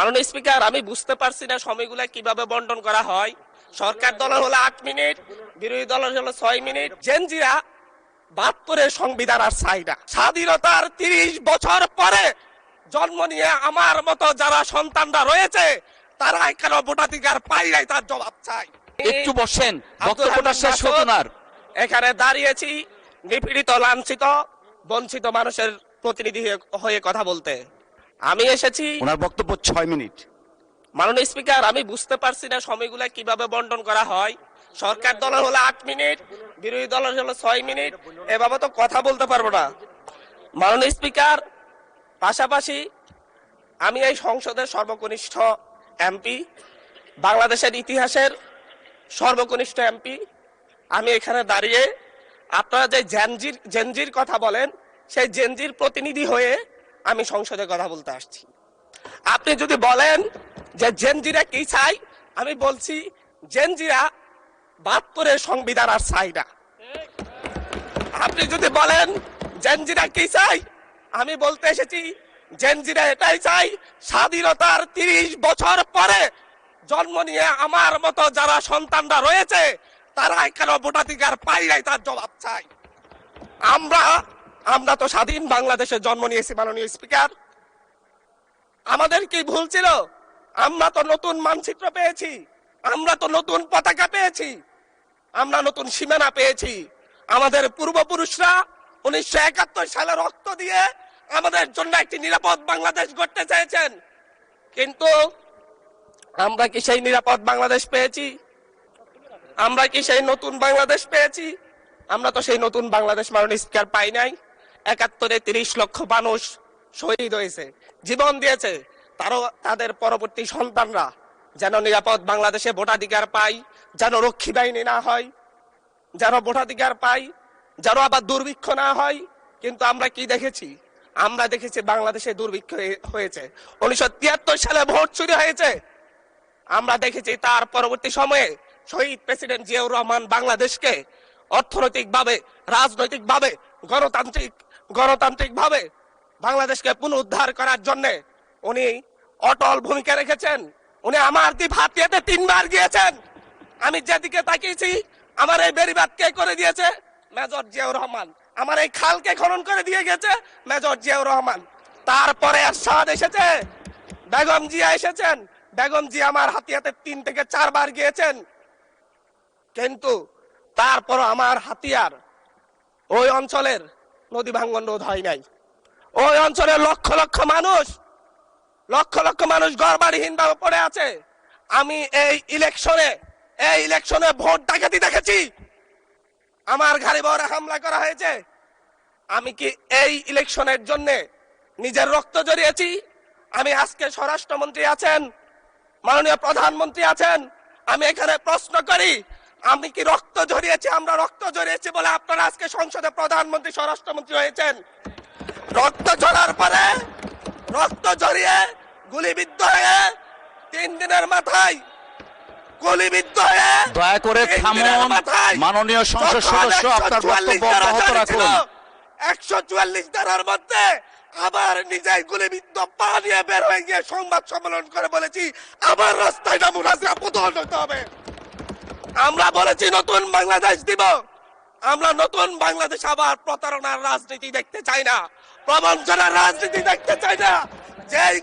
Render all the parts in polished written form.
মাননীয় স্পিকার, আমি বুঝতে পারছি না সময়গুলো কিভাবে বন্টন করা হয়। সরকার দলের হলো 8 মিনিট, বিরোধী দলের হলো 6 মিনিট। জেনজিরা 72-এর সংবিধান আর চাই না। স্বাধীনতার 30 বছর পরে জন্ম নিয়ে আমার মতো যারা সন্তানরা রয়েছে তারা কেন ভোটাধিকার পাই নাই, তার জবাব চাই। একটু বসেন, বক্তব্যটা শেষ হতো না। এখানে দাঁড়িয়েছি নিপীড়িত, লাঞ্ছিত, বঞ্চিত মানুষের প্রতিনিধি হয়ে কথা বলতে। আমি এসেছি। ওনার বক্তব্য 6 মিনিট। মাননীয় স্পিকার, আমি বুঝতে পারছি না সময়গুলো কিভাবে বন্টন করা হয়। সরকার দলের হলো 8 মিনিট, বিরোধী দলের হলো 6 মিনিট। এভাবে তো কথা বলতে পারবো না। মাননীয় স্পিকার, পাশাপাশি আমি এই সংসদের সর্বকনিষ্ঠ এমপি, বাংলাদেশের ইতিহাসের সর্বকনিষ্ঠ এমপি। আমি এখানে দাঁড়িয়ে আপনারা যে জেনজির কথা বলেন, সেই জেনজির প্রতিনিধি হয়ে আমি সংসদে কথা বলতে আসছি। আপনি যদি বলেন যে জেনজিরা কি চাই, আমি বলছি জেনজিরা 72-এর সংবিধান আর চাই না। আপনি যদি বলেন জেনজিরা কি চাই, আমি বলতে এসেছি জেনজিরা এটাই চাই, স্বাধীনতার 30 বছর পরে জন্ম নিয়ে আমার মতো যারা সন্তানরা রয়েছে তারা কেন ভোটাধিকার পাই নাই, তার জবাব চাই। আমরা তো স্বাধীন বাংলাদেশে জন্ম নিয়েছি। মাননীয় স্পিকার, আমাদের কি ভুল ছিল? আমরা তো নতুন মানচিত্র পেয়েছি, আমরা তো নতুন পতাকা পেয়েছি, আমরা নতুন সীমানা পেয়েছি। আমাদের পূর্বপুরুষরা 1971 সালে রক্ত দিয়ে আমাদের জন্য একটি নিরাপদ বাংলাদেশ গড়তে চেয়েছেন। কিন্তু আমরা কি সেই নিরাপদ বাংলাদেশ পেয়েছি? আমরা কি সেই নতুন বাংলাদেশ পেয়েছি? আমরা তো সেই নতুন বাংলাদেশ মাননীয় স্পিকার পাই নাই। 71-এ 30 লক্ষ মানুষ শহীদ হয়েছে, জীবন দিয়েছে। তাদের পরবর্তী সন্তানরা যেন নিরাপদ বাংলাদেশে ভোটাধিকার পায়, যেন রক্ষী বাহিনী না হয়, যেন ভোটাধিকার পায়, যেন আবার দুর্ভিক্ষ না হয়। কিন্তু আমরা কি দেখেছি? আমরা দেখেছি বাংলাদেশে দুর্ভিক্ষ হয়েছে। 1973 সালে ভোট চুরি হয়েছে। আমরা দেখেছি তার পরবর্তী সময়ে শহীদ প্রেসিডেন্ট জিয়াউর রহমান বাংলাদেশকে অর্থনৈতিকভাবে, রাজনৈতিকভাবে, গণতান্ত্রিকভাবে বাংলাদেশকে পুনরুদ্ধার করার জন্য উনি অটল ভূমিকা রেখেছেন। উনি আমার দ্বীপ হাতিয়াতে 3 বার গিয়েছেন। আমি যেদিকে তাকিয়েছি, আমার এই বেড়িবাঁধ কে করে দিয়েছে? মেজর জিয়াউর রহমান। আমার এই খালকে খনন করে দিয়ে গেছে মেজর জিয়াউর রহমান। তারপরে এরশাদ এসেছে, বেগম জিয়া এসেছেন। বেগম জিয়া আমার হাতিয়াতে 3 থেকে 4 বার গিয়েছেন। কিন্তু তারপর আমার হাতিয়ার ওই অঞ্চলের নদী ভাঙ্গন রোধ হয় নাই। ওই অঞ্চলের লক্ষ লক্ষ মানুষ ঘরবাড়িহীন ভাবে পড়ে আছে। আমি এই ইলেকশনে ভোট ডাকাতি দেখেছি। আমার গাড়ি বহরে হামলা করা হয়েছে। আমি কি এই ইলেকশনের জন্য নিজের রক্ত জড়িয়েছি? আমি আজকে স্বরাষ্ট্রমন্ত্রী আছেন, মাননীয় প্রধানমন্ত্রী আছেন, আমি এখানে প্রশ্ন করি, আমি কি রক্ত ঝরিয়েছি? আমরা রক্ত ঝরিয়েছি বলে আপনারা আজকে সংসদে প্রধানমন্ত্রী, স্বরাষ্ট্রমন্ত্রী হয়েছেন। রক্ত ঝরার পরে, রক্ত ঝরিয়ে গুলিবিদ্ধ হয়ে 3 দিনের মাথায় গুলিবিদ্ধ হয়ে, দয়া করে থামুন। মাননীয় সংসদ সদস্য, আপনার বক্তব্য অব্যাহত রাখুন। 144 ধারার মধ্যে আবার নিজেই গুলিবিদ্ধ পা নিয়ে বের হয়ে গিয়ে সংবাদ সম্মেলন করে বলেছি আবার রাস্তায় নামুন, হাসিনা পতন হতে হবে। আমরা বলেছি নতুন বাংলাদেশ দিব। আমরা নতুন বাংলাদেশ আবার প্রতারণার রাজনীতি দেখতে চাই না, প্রবঞ্চনার রাজনীতি দেখতে চাই না। যেই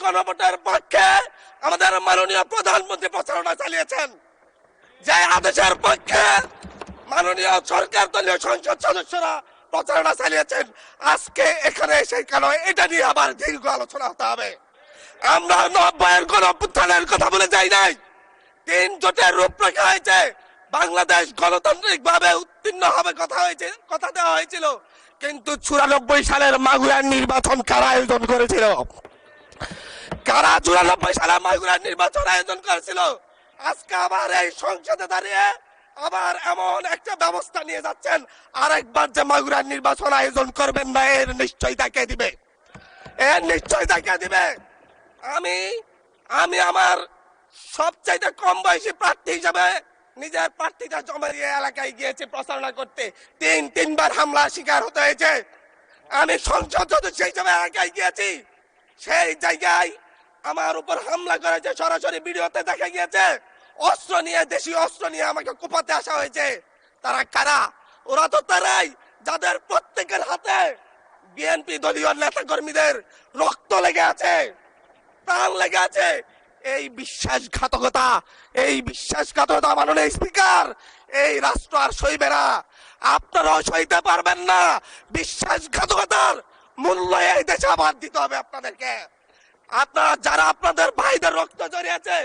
গণভোটের পক্ষে আমাদের মাননীয় প্রধানমন্ত্রী প্রচারণা চালিয়েছেন, যে আদেশের পক্ষে মাননীয় সরকার দলীয় সংসদ সদস্যরা প্রচারণা চালিয়েছেন, আজকে এখানে এসে কেন এটা নিয়ে আবার দীর্ঘ আলোচনা হতে হবে? আমরা 90-এর গণঅভ্যুত্থানের কথা বলে যাই নাই। 3 জোটের রূপরেখা হয়েছে, বাংলাদেশ গণতান্ত্রিক ভাবে উত্তীর্ণ হবে কথা দেওয়া হয়েছিল। কিন্তু 94 সালের মাগুরার নির্বাচন কারা আয়োজন করেছিল? কারা 94 সালে মাগুরার নির্বাচন আয়োজন করেছিল? আজকে আবার এই সংসদে দাঁড়িয়ে আবার এমন একটা ব্যবস্থা নিয়ে যাচ্ছেন, আরেকবার যে মাগুরার নির্বাচন আয়োজন করবেন না, এর নিশ্চয়তা কে দিবে? এর নিশ্চয়তা কে দিবে? আমি আমার সবচাইতে কম বয়সী প্রার্থী হিসেবে নিজের প্রার্থীটা জমা দিয়ে এলাকায় গিয়েছি প্রচারণা করতে। 3 বার হামলা শিকার হতে হয়েছে। আমি সংসদ সদস্য হিসেবে এলাকায় গিয়েছি, সেই জায়গায় আমার উপর হামলা করেছে, সরাসরি ভিডিওতে দেখা গিয়েছে। অস্ত্র নিয়ে, দেশীয় অস্ত্র নিয়ে আমাকে কোপাতে আসা হয়েছে। তারা কারা? ওরা তো তারাই যাদের প্রত্যেকের হাতে বিএনপি দলীয় নেতা কর্মীদের রক্ত লেগে আছে, প্রাণ লেগে আছে। এই বিশ্বাসঘাতকতা, এই বিশ্বাসঘাতকতা মাননীয় স্পিকার, এই রাষ্ট্র আর সইবে না। আপনারাও সইতে পারবেন না। বিশ্বাসঘাতকতার মূল্য এই দেশে আবার দিতে হবে আপনাদেরকে। আপনারা যারা আপনাদের ভাইদের রক্ত জড়িয়েছে,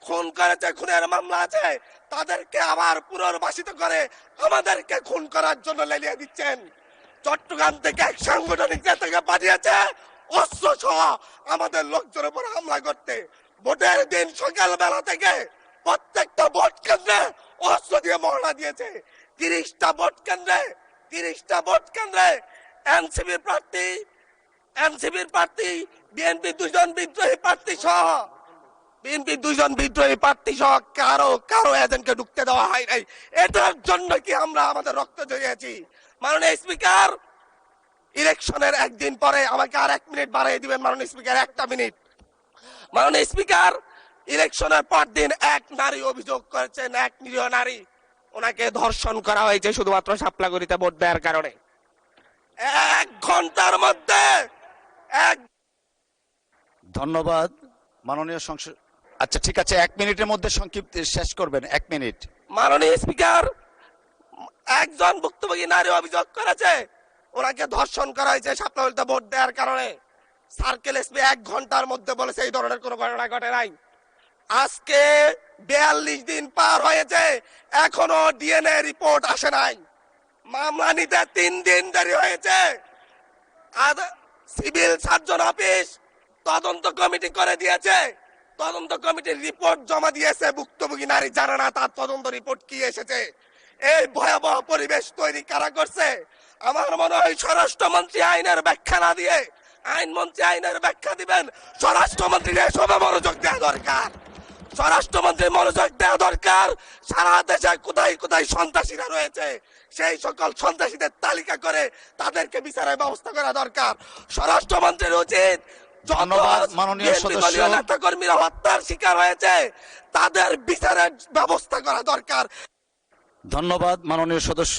খুন করেছে, খুনের মামলা আছে, তাদেরকে আবার পুনর্বাসিত করে আমাদেরকে খুন করার জন্য লেলিয়ে দিচ্ছেন। চট্টগ্রাম থেকে এক সাংগঠনিক নেতাকে পাঠিয়েছে অস্ত্র সহ আমাদের লোকজনের উপর হামলা করতে। ভোটের দিন সকালবেলা থেকে প্রত্যেকটা ভোট কেন্দ্রে অস্ত্র দিয়ে মহড়া দিয়েছে। 30টা ভোট কেন্দ্রে এনসিপির প্রার্থী, বিএনপি দুজন বিদ্রোহী প্রার্থী সহ কারো এজেন্টকে ঢুকতে দেওয়া হয় নাই। এটার জন্য কি আমরা আমাদের রক্ত জড়িয়েছি? মাননীয় স্পিকার, ইলেকশনের একদিন পরে আমাকে আর 1 মিনিট বাড়িয়ে দিবেন মাননীয় স্পিকার, 1টা মিনিট। মাননীয় স্পিকার, ইলেকশনের পর দিন এক নারী অভিযোগ করেছেন, এক নিরীহ নারী, ওনাকে ধর্ষণ করা হয়েছে শুধুমাত্র শাপলাগড়িতে ভোট দেওয়ার কারণে। 1 ঘন্টার মধ্যে ধন্যবাদ মাননীয় সংসদ। আচ্ছা ঠিক আছে, 1 মিনিটের মধ্যে সংক্ষিপ্ত শেষ করবেন, 1 মিনিট। মাননীয় স্পিকার, একজন ভুক্তভোগী নারী অভিযোগ করেছে ওনাকে ধর্ষণ করা হয়েছে শাপলাগড়িতে ভোট দেওয়ার কারণে। সার্কেল এসপি 1 ঘন্টার মধ্যে বলেছে এই ধরনের কোনো ঘটনা ঘটে নাই। আজকে 42 দিন পার হয়েছে, এখনো ডিএনএ রিপোর্ট আসে নাই। মামলা নিতে 3 দিন দেরি হয়েছে। সিভিল সার্জন অফিস তদন্ত কমিটি করে দিয়েছে, তদন্ত কমিটির রিপোর্ট জমা দিয়েছে। ভুক্তভোগী নারী জানে না তার তদন্ত রিপোর্ট কি এসেছে। এই ভয়াবহ পরিবেশ তৈরি কারা করছে? আমার মনে হয় স্বরাষ্ট্রমন্ত্রী আইনের ব্যাখ্যা না দিয়ে, আইনমন্ত্রী আইনের ব্যাখ্যা দিবেন, স্বরাষ্ট্রমন্ত্রীর এসবে মনোযোগ দেওয়া দরকার। স্বরাষ্ট্রমন্ত্রী মনোযোগ দেওয়া দরকার। সারা দেশে কোথায় কোথায় সন্ত্রাসীরা রয়েছে সেই সকল সন্ত্রাসীদের তালিকা করে তাদেরকে বিচারের ব্যবস্থা করা দরকার। স্বরাষ্ট্রমন্ত্রীর উচিত ধন্যবাদ মাননীয় সদস্য। নেতা কর্মীরা হত্যার শিকার হয়েছে তাদের বিচারের ব্যবস্থা করা দরকার। ধন্যবাদ মাননীয় সদস্য।